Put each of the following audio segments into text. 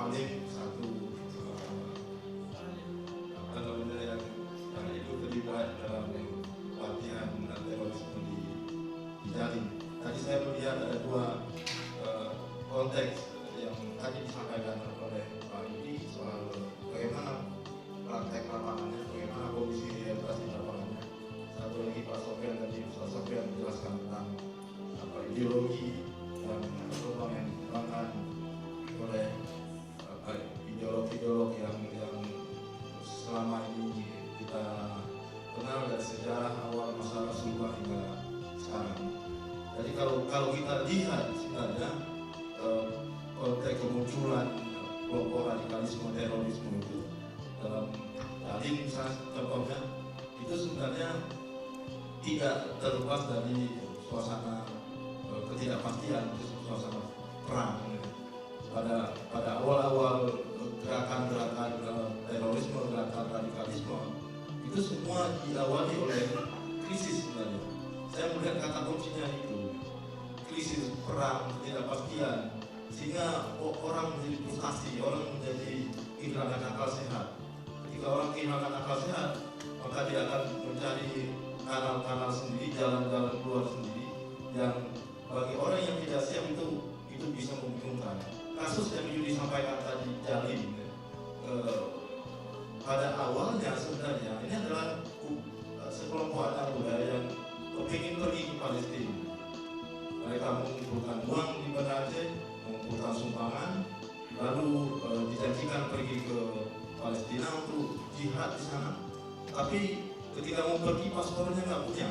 paling satu apa namanya yang itu terlibat dalam latihan terorisme di Jatim. Tadi saya melihat ada dua konteks yang tadi disampaikan oleh Pak Yudi soal bagaimana praktek lapangannya, bagaimana kondisi realitas di lapangannya. Satu lagi Pak Sofyan tadi, Pak Sofyan menjelaskan tentang ideologi dan perubahan yang dikembangkan oleh ideolog yang selama ini kita kenal dari sejarah awal masa Rasulullah hingga sekarang. Jadi kalau kita lihat sebenarnya konteks kemunculan kelompok radikalisme terorisme itu dalam Jatim misalnya contohnya itu sebenarnya tidak terlepas dari suasana ketidakpastian, suasana perang. Pada awal-awal gerakan-gerakan terorisme, gerakan radikalisme itu semua diawali oleh krisis sebenarnya. Saya melihat kata kuncinya itu krisis, perang, ketidakpastian, sehingga orang menjadi frustasi, orang menjadi kehilangan akal sehat. Ketika orang kehilangan akal sehat, maka dia akan mencari kanal-kanal sendiri, jalan-jalan keluar sendiri yang bagi orang yang tidak siap itu bisa membingungkan. Kasus yang disampaikan tadi Jatim pada awalnya sebenarnya ini adalah sekelompok anak muda yang kepingin pergi ke Palestina. Mereka mengumpulkan uang di Banda Aceh, mengumpulkan sumbangan, lalu dijanjikan pergi ke Palestina untuk jihad di sana. Tapi ketika mau pergi paspornya nggak punya.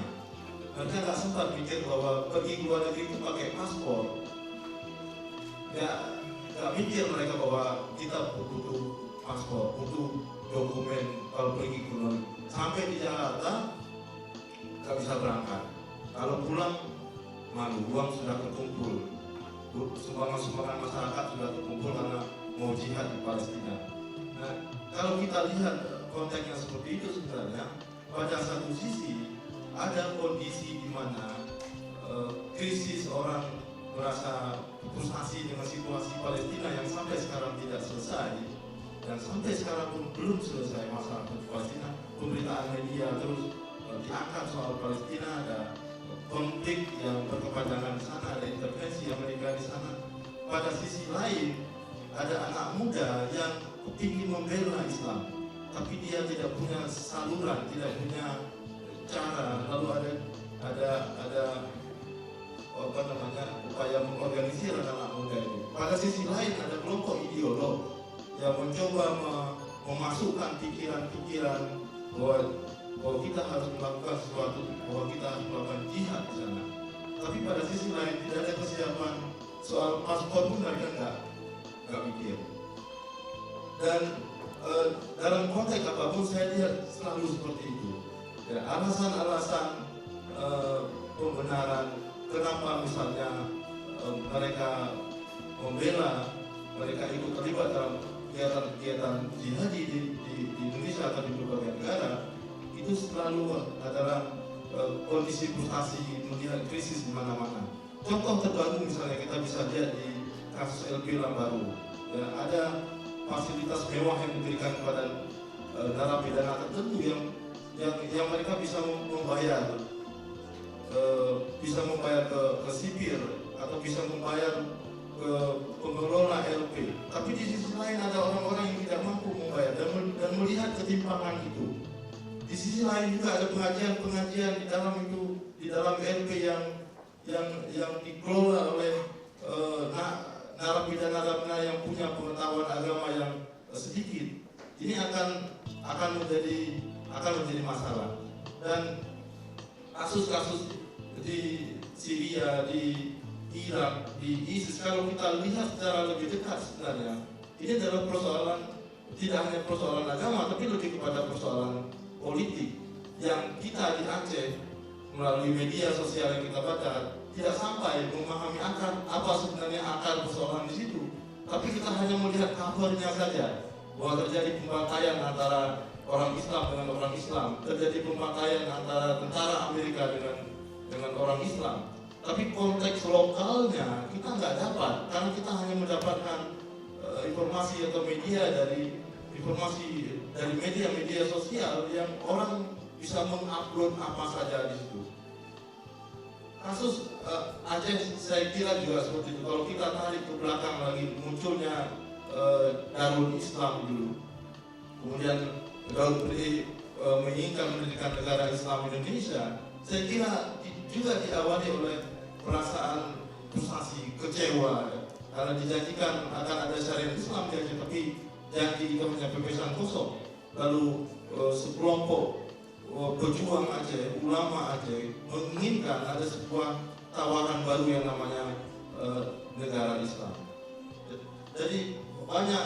Mereka nggak sempat mikir bahwa pergi ke luar negeri itu pakai paspor. Nggak mikir mereka bahwa kita butuh paspor, butuh dokumen kalau pergi ke luar negeri. Sampai di Jakarta nggak bisa berangkat. Kalau pulang malu, uang sudah terkumpul, sumbangan-sumbangan masyarakat sudah terkumpul karena mau jihad di Palestina. Nah, kalau kita lihat konteksnya seperti itu sebenarnya pada satu sisi ada kondisi di mana krisis orang merasa frustasi dengan situasi Palestina yang sampai sekarang tidak selesai dan sampai sekarang pun belum selesai masalah Palestina. Pemberitaan media terus diangkat soal Palestina, ada konflik yang berkepanjangan di sana, ada intervensi Amerika di sana. Pada sisi lain ada anak muda yang ingin membela Islam, tapi dia tidak punya saluran, tidak punya cara. Lalu ada apa namanya upaya mengorganisir anak muda ini. Pada sisi lain ada kelompok ideolog yang mencoba memasukkan pikiran-pikiran bahwa kita harus melakukan sesuatu, bahwa kita harus melakukan jihad di sana. Tapi pada sisi lain tidak ada kesiapan soal paspor pun mereka nggak mikir. Dan dalam konteks apapun saya lihat selalu seperti itu. Ya, alasan-alasan pembenaran kenapa misalnya mereka membela, mereka ikut terlibat dalam kegiatan-kegiatan jihadi di Indonesia atau di berbagai negara itu selalu adalah kondisi frustasi, melihat krisis di mana-mana. Contoh terbaru misalnya kita bisa lihat di kasus LP Lambaru, ya, ada fasilitas mewah yang diberikan kepada narapidana tertentu yang mereka bisa membayar ke sipir atau bisa membayar ke pengelola LP. Tapi di sisi lain ada orang-orang yang tidak mampu membayar dan melihat ketimpangan itu. Di sisi lain juga ada pengajian-pengajian di dalam LP yang dikelola oleh narapidana yang punya pengetahuan agama yang sedikit. Ini akan menjadi masalah. Dan kasus-kasus di Syria, di Irak, di ISIS, kalau kita lihat secara lebih dekat sebenarnya ini adalah persoalan tidak hanya persoalan agama, tapi lebih kepada persoalan politik yang kita di Aceh melalui media sosial yang kita baca tidak sampai memahami apa sebenarnya akar persoalan di situ. Tapi kita hanya melihat kabarnya saja bahwa terjadi pembantaian antara orang Islam dengan orang Islam, terjadi pembantaian antara tentara Amerika dengan orang Islam. Tapi konteks lokalnya kita nggak dapat karena kita hanya mendapatkan informasi atau media dari informasi dari media sosial yang orang bisa mengupload apa saja di situ. Kasus Aceh saya kira juga seperti itu. Kalau kita tarik ke belakang lagi, munculnya Darul Islam dulu, kemudian Daud menginginkan mendirikan negara Islam Indonesia, saya kira juga diawali oleh perasaan frustasi, kecewa, karena dijanjikan akan ada syariat Islam di Aceh, tapi janji itu hanya pepesan kosong. Lalu sekelompok pejuang Aceh, ulama Aceh menginginkan ada sebuah tawaran baru yang namanya negara Islam. Jadi banyak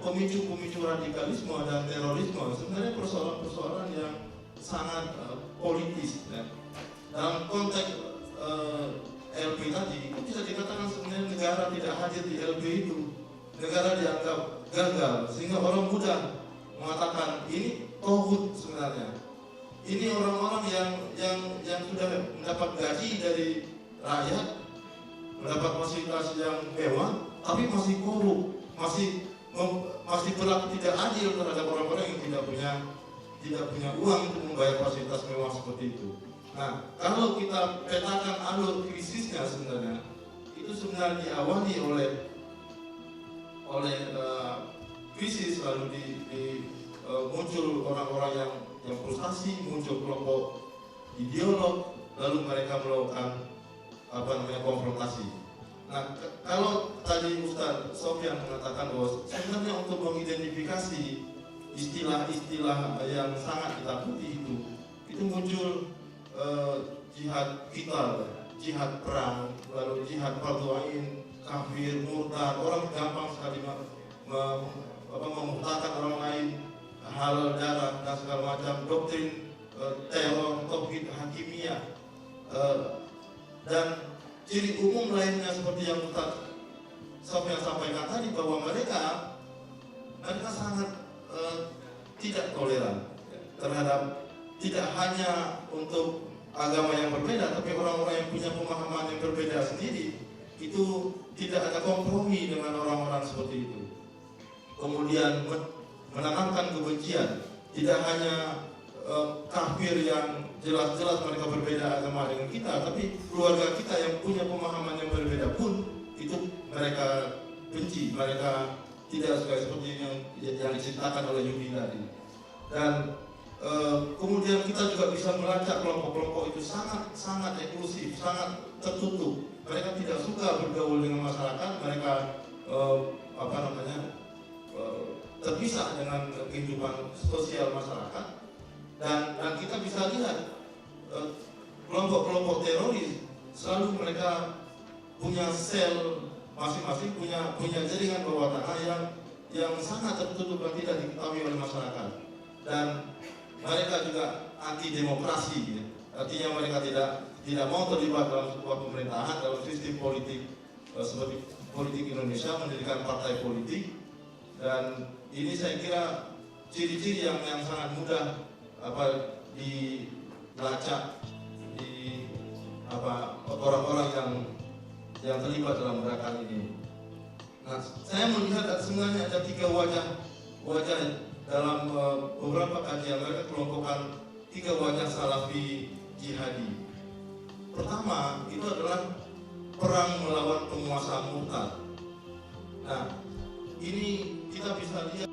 pemicu radikalisme dan terorisme, sebenarnya persoalan-persoalan yang sangat politis. Ya. Dalam konteks LP tadi, itu bisa dikatakan sebenarnya negara tidak hadir di LP itu, negara dianggap gagal, sehingga orang mudah mengatakan ini tauhid sebenarnya. Ini orang-orang yang sudah mendapat gaji dari rakyat, mendapat fasilitas yang mewah, tapi masih korup, masih berlaku tidak adil terhadap orang-orang yang tidak punya uang untuk membayar fasilitas mewah seperti itu. Nah, kalau kita petakan alur krisisnya sebenarnya, itu sebenarnya diawali oleh krisis, lalu muncul orang-orang yang frustasi, muncul kelompok ideolog, lalu mereka melakukan konfrontasi. Nah, kalau tadi Ustaz Sofyan mengatakan bahwa sebenarnya untuk mengidentifikasi istilah-istilah yang sangat ditakuti itu muncul jihad vital, jihad perang, lalu jihad fardu ain, kafir, murtad. Orang gampang sekali memurtadkan orang lain, halal darah dan segala macam, doktrin teror, tauhid hakimiyah, dan ciri umum lainnya seperti yang Ustaz Sofyan sampaikan tadi, bahwa mereka sangat tidak toleran terhadap, tidak hanya untuk agama yang berbeda, tapi orang-orang yang punya pemahaman yang berbeda sendiri, itu tidak ada kompromi dengan orang-orang seperti itu. Kemudian menanamkan kebencian, tidak hanya kafir yang jelas-jelas mereka berbeda agama dengan kita, tapi keluarga kita yang punya pemahaman yang berbeda pun itu mereka benci, mereka tidak suka, seperti yang diceritakan oleh Yudi tadi. Dan kemudian kita juga bisa melacak kelompok-kelompok itu sangat eksklusif, sangat tertutup. Mereka tidak suka bergaul dengan masyarakat, mereka terpisah dengan kehidupan sosial masyarakat. Dan kita bisa lihat kelompok-kelompok teroris selalu mereka punya sel masing-masing, punya jaringan bawah tanah yang sangat tertutup dan tidak diketahui oleh masyarakat. Dan mereka juga anti demokrasi, ya. Artinya mereka tidak mau terlibat dalam sebuah pemerintahan, dalam sistem politik seperti politik Indonesia, mendirikan partai politik. Dan ini saya kira ciri-ciri yang sangat mudah dilacak di orang-orang yang terlibat dalam gerakan ini. Nah, saya melihat sebenarnya ada 3 wajah dalam beberapa kajian. Mereka kelompokkan 3 wajah salafi jihadi. Pertama, itu adalah perang melawan penguasa murtad. Nah, ini kita bisa lihat